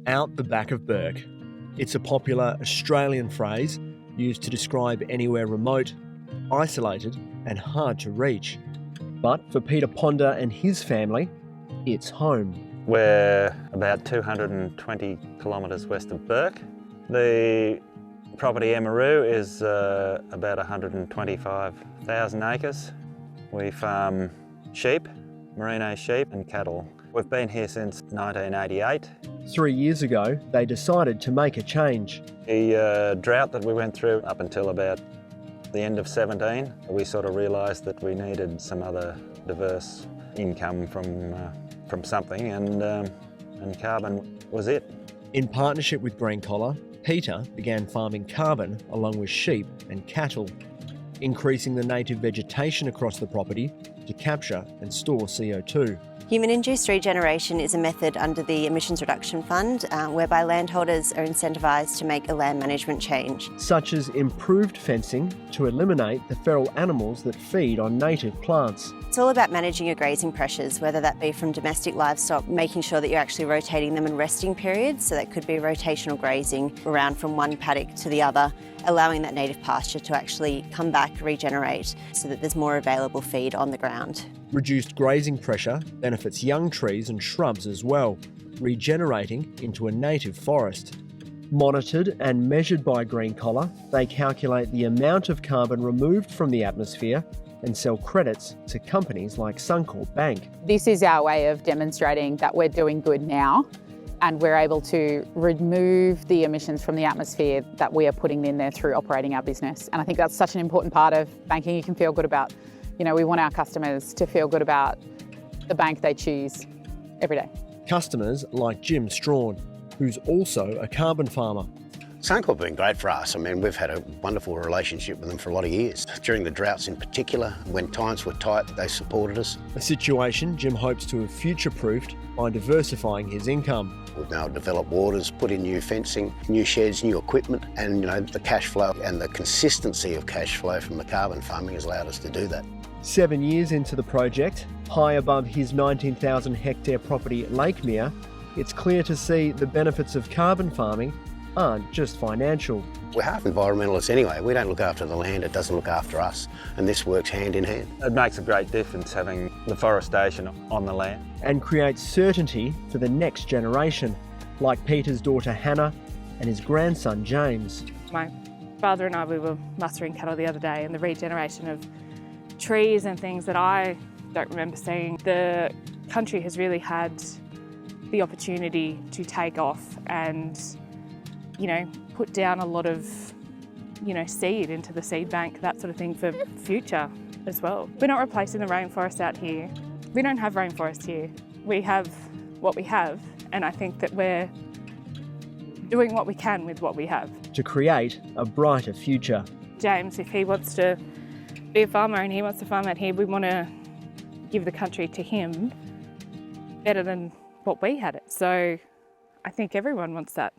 Out the back of Bourke. It's a popular Australian phrase used to describe anywhere remote, isolated and hard to reach. But for Peter Ponder and his family, it's home. We're about 220 kilometres west of Bourke. The property Emeroo is about 125,000 acres. We farm sheep, merino sheep and cattle. We've been here since 1988. 3 years ago, they decided to make a change. The drought that we went through up until about the end of 17, we sort of realised that we needed some other diverse income from something, and carbon was it. In partnership with Green Collar, Peter began farming carbon along with sheep and cattle, increasing the native vegetation across the property to capture and store CO2. Human-induced regeneration is a method under the Emissions Reduction Fund whereby landholders are incentivised to make a land management change. Such as improved fencing to eliminate the feral animals that feed on native plants. It's all about managing your grazing pressures, whether that be from domestic livestock, making sure that you're actually rotating them in resting periods, so that could be rotational grazing around from one paddock to the other, allowing that native pasture to actually come back, regenerate, so that there's more available feed on the ground. Reduced grazing pressure benefits young trees and shrubs as well, regenerating into a native forest. Monitored and measured by Green Collar, they calculate the amount of carbon removed from the atmosphere and sell credits to companies like Suncorp Bank. This is our way of demonstrating that we're doing good now and we're able to remove the emissions from the atmosphere that we are putting in there through operating our business. And I think that's such an important part of banking you can feel good about. You know, we want our customers to feel good about the bank they choose every day. Customers like Jim Strachan, who's also a carbon farmer. Suncorp have been great for us. I mean, we've had a wonderful relationship with them for a lot of years. During the droughts in particular, when times were tight, they supported us. A situation Jim hopes to have future-proofed by diversifying his income. We've now developed waters, put in new fencing, new sheds, new equipment, and the cash flow and the consistency of cash flow from the carbon farming has allowed us to do that. 7 years into the project, high above his 19,000 hectare property at Lakemere, it's clear to see the benefits of carbon farming aren't just financial. We're half environmentalists anyway. We don't look after the land, it doesn't look after us, and this works hand in hand. It makes a great difference having the forestation on the land. And creates certainty for the next generation, like Peter's daughter Hannah and his grandson James. My father and I, we were mustering cattle the other day, and the regeneration of trees and things that I don't remember seeing. The country has really had the opportunity to take off and put down a lot of, seed into the seed bank, that sort of thing for future as well. We're not replacing the rainforest out here. We don't have rainforest here. We have what we have, and I think that we're doing what we can with what we have. To create a brighter future. James, if he wants to be a farmer and he wants to farm out here, we want to give the country to him better than what we had it. So I think everyone wants that.